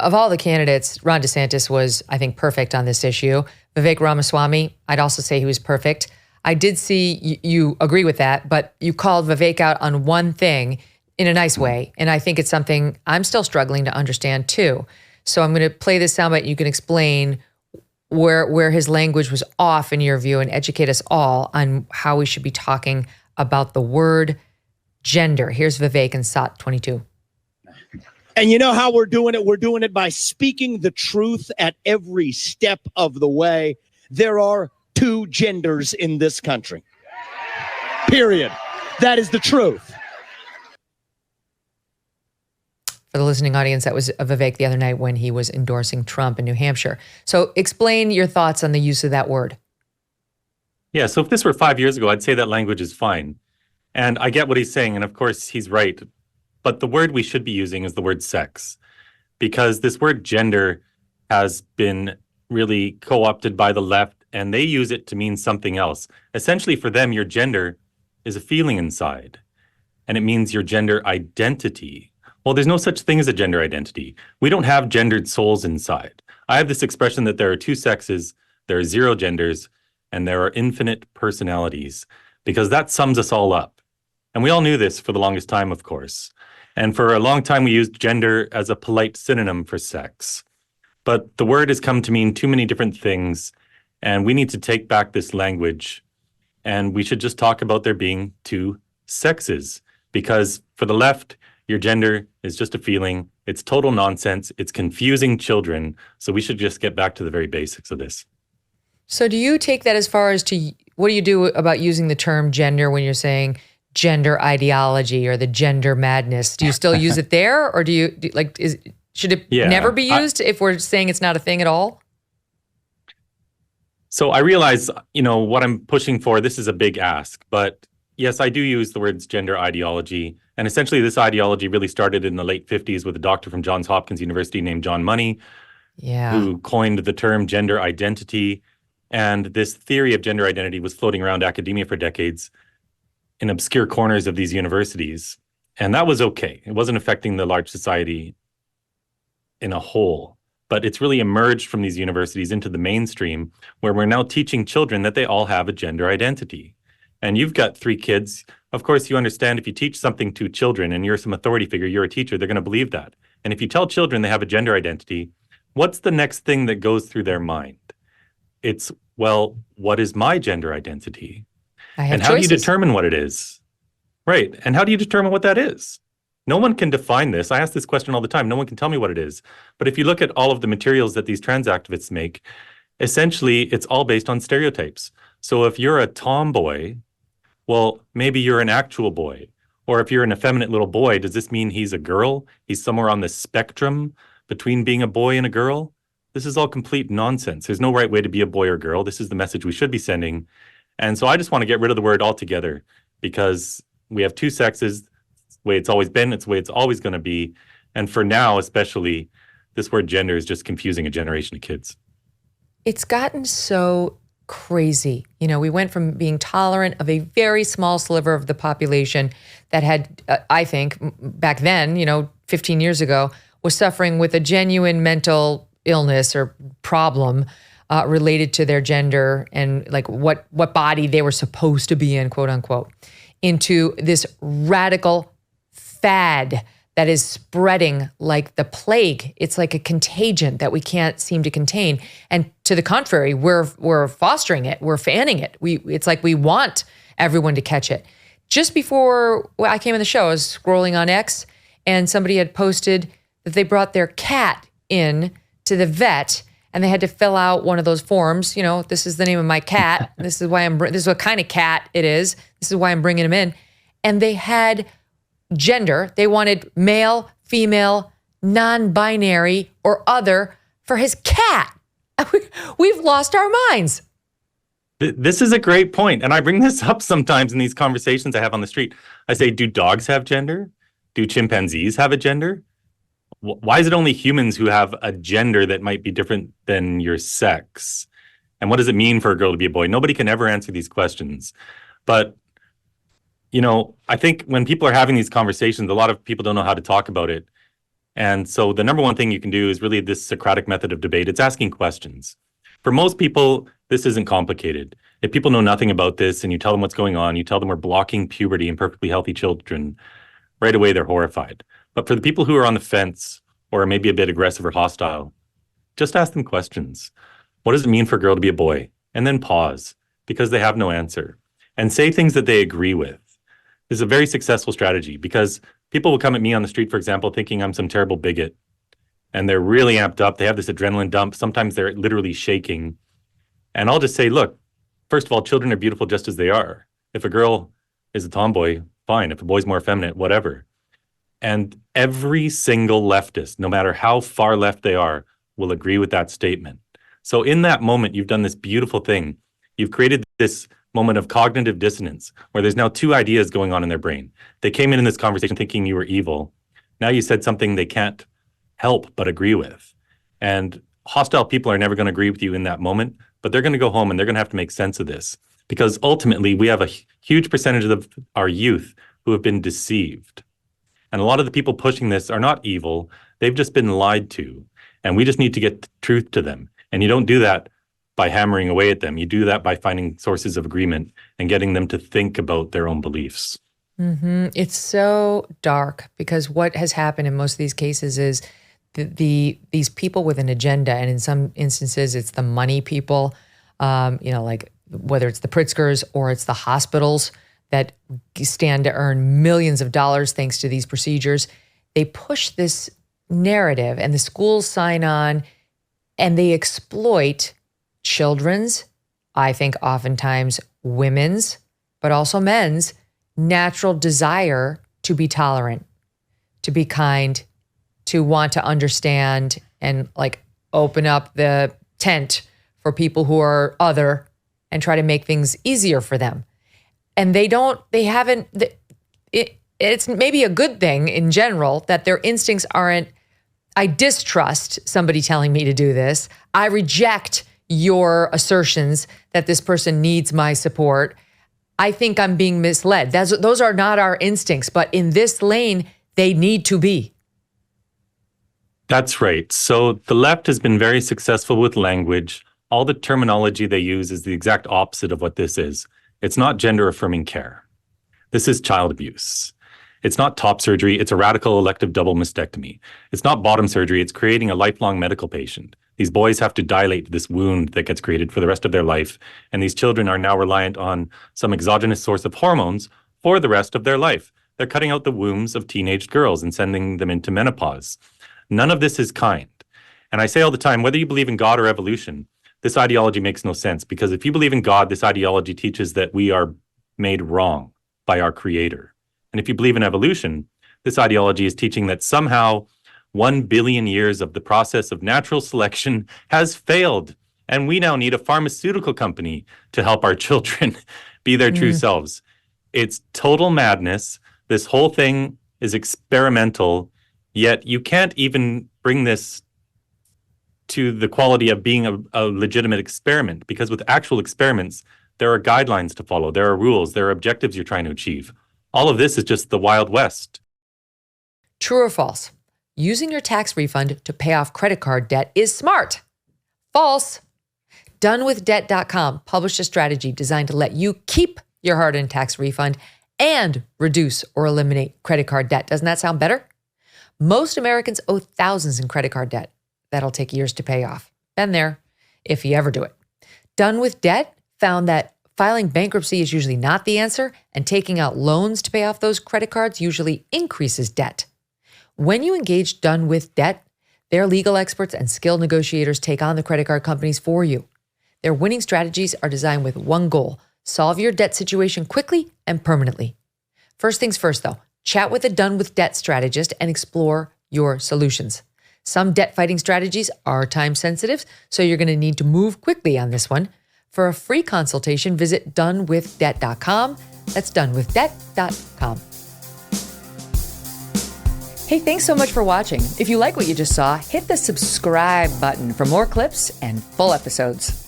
of all the candidates, Ron DeSantis was, I think, perfect on this issue. Vivek Ramaswamy, I'd also say he was perfect. I did see you agree with that, but you called Vivek out on one thing in a nice way. And I think it's something I'm still struggling to understand too. So I'm going to play this soundbite. You can explain where his language was off in your view and educate us all on how we should be talking about the word gender. Here's Vivek and SOT 22. And you know how we're doing it? We're doing it by speaking the truth at every step of the way. There are two genders in this country. Period. That is the truth. For the listening audience, that was Vivek the other night when he was endorsing Trump in New Hampshire. So explain your thoughts on the use of that word. Yeah, so if this were 5 years ago, I'd say that language is fine. And I get what he's saying, and of course he's right. But the word we should be using is the word sex, because this word gender has been really co-opted by the left, and they use it to mean something else. Essentially, for them, your gender is a feeling inside, and it means your gender identity. Well, there's no such thing as a gender identity. We don't have gendered souls inside. I have this expression that there are two sexes, there are zero genders, and there are infinite personalities, because that sums us all up. And we all knew this for the longest time, of course. And for a long time, we used gender as a polite synonym for sex. But the word has come to mean too many different things, and we need to take back this language, and we should just talk about there being two sexes, because for the left, your gender is just a feeling. It's total nonsense. It's confusing children. So we should just get back to the very basics of this. So do you take that as far as to, what do you do about using the term gender when you're saying gender ideology or the gender madness? Do you still use it there, or should it never be used if we're saying it's not a thing at all? So I realize, what I'm pushing for, this is a big ask, but yes, I do use the words gender ideology. And essentially this ideology really started in the late 50s with a doctor from Johns Hopkins University named John Money, who coined the term gender identity. And this theory of gender identity was floating around academia for decades in obscure corners of these universities. And that was okay. It wasn't affecting the large society in a whole, but it's really emerged from these universities into the mainstream, where we're now teaching children that they all have a gender identity. And you've got 3 kids. Of course, you understand if you teach something to children and you're some authority figure, you're a teacher, they're going to believe that. And if you tell children they have a gender identity, what's the next thing that goes through their mind? It's, well, what is my gender identity? And how do you determine what it is? Right. And how do you determine what that is? No one can define this. I ask this question all the time. No one can tell me what it is. But if you look at all of the materials that these trans activists make, essentially, it's all based on stereotypes. So if you're a tomboy, well, maybe you're an actual boy. Or if you're an effeminate little boy, does this mean he's a girl? He's somewhere on the spectrum between being a boy and a girl? This is all complete nonsense. There's no right way to be a boy or girl. This is the message we should be sending. And so I just want to get rid of the word altogether, because we have two sexes. It's the way it's always been. It's the way it's always going to be. And for now, especially, this word gender is just confusing a generation of kids. It's gotten so crazy. We went from being tolerant of a very small sliver of the population that had, I think, back then, 15 years ago, was suffering with a genuine mental illness or problem related to their gender and like what body they were supposed to be in, quote unquote, into this radical fad that is spreading like the plague. It's like a contagion that we can't seem to contain. And to the contrary, we're fostering it. We're fanning it. It's like we want everyone to catch it. Just before I came on the show, I was scrolling on X, and somebody had posted that they brought their cat in to the vet, and they had to fill out one of those forms. This is the name of my cat. This is why this is what kind of cat it is. This is why I'm bringing him in. And they had gender. They wanted male, female, non-binary, or other for his cat. We've lost our minds. This is a great point. And I bring this up sometimes in these conversations I have on the street. I say, do dogs have gender? Do chimpanzees have a gender? Why is it only humans who have a gender that might be different than your sex? And what does it mean for a girl to be a boy? Nobody can ever answer these questions. But, I think when people are having these conversations, a lot of people don't know how to talk about it. And so the number one thing you can do is really this Socratic method of debate. It's asking questions. For most people, this isn't complicated. If people know nothing about this and you tell them what's going on, you tell them we're blocking puberty in perfectly healthy children, right away they're horrified. But for the people who are on the fence or maybe a bit aggressive or hostile, just ask them questions. What does it mean for a girl to be a boy? And then pause because they have no answer and say things that they agree with. This is a very successful strategy because people will come at me on the street, for example, thinking I'm some terrible bigot. And they're really amped up. They have this adrenaline dump. Sometimes they're literally shaking. And I'll just say, look, first of all, children are beautiful just as they are. If a girl is a tomboy, fine. If a boy's more effeminate, whatever. And every single leftist, no matter how far left they are, will agree with that statement. So in that moment, you've done this beautiful thing. You've created this moment of cognitive dissonance where there's now two ideas going on in their brain. They came in this conversation thinking you were evil. Now you said something they can't help but agree with. And hostile people are never going to agree with you in that moment, but they're going to go home and they're going to have to make sense of this because ultimately we have a huge percentage of our youth who have been deceived. And a lot of the people pushing this are not evil. They've just been lied to. And we just need to get the truth to them. And you don't do that by hammering away at them. You do that by finding sources of agreement and getting them to think about their own beliefs. Mm-hmm. It's so dark because what has happened in most of these cases is these people with an agenda, and in some instances it's the money people, like whether it's the Pritzkers or it's the hospitals that stand to earn millions of dollars thanks to these procedures. They push this narrative and the schools sign on and they exploit children's, I think oftentimes women's, but also men's natural desire to be tolerant, to be kind, to want to understand and like open up the tent for people who are other and try to make things easier for them. And it's maybe a good thing in general that their instincts aren't, I distrust somebody telling me to do this. I reject your assertions that this person needs my support. I think I'm being misled. Those are not our instincts, but in this lane, they need to be. That's right. So the left has been very successful with language. All the terminology they use is the exact opposite of what this is. It's not gender-affirming care. This is child abuse. It's not top surgery. It's a radical elective double mastectomy. It's not bottom surgery. It's creating a lifelong medical patient. These boys have to dilate this wound that gets created for the rest of their life. And these children are now reliant on some exogenous source of hormones for the rest of their life. They're cutting out the wombs of teenage girls and sending them into menopause. None of this is kind. And I say all the time, whether you believe in God or evolution, this ideology makes no sense, because if you believe in God, this ideology teaches that we are made wrong by our creator. And if you believe in evolution, this ideology is teaching that somehow 1 billion years of the process of natural selection has failed. And we now need a pharmaceutical company to help our children be their true selves. It's total madness. This whole thing is experimental, yet you can't even bring this to the quality of being a legitimate experiment, because with actual experiments, there are guidelines to follow, there are rules, there are objectives you're trying to achieve. All of this is just the Wild West. True or false? Using your tax refund to pay off credit card debt is smart. False. Donewithdebt.com published a strategy designed to let you keep your hard-earned tax refund and reduce or eliminate credit card debt. Doesn't that sound better? Most Americans owe thousands in credit card debt. That'll take years to pay off. Been there, if you ever do it. Done with Debt found that filing bankruptcy is usually not the answer, and taking out loans to pay off those credit cards usually increases debt. When you engage Done with Debt, their legal experts and skilled negotiators take on the credit card companies for you. Their winning strategies are designed with one goal: solve your debt situation quickly and permanently. First things first, though, chat with a Done with Debt strategist and explore your solutions. Some debt fighting strategies are time sensitive, so you're going to need to move quickly on this one. For a free consultation, visit donewithdebt.com. That's donewithdebt.com. Hey, thanks so much for watching. If you like what you just saw, hit the subscribe button for more clips and full episodes.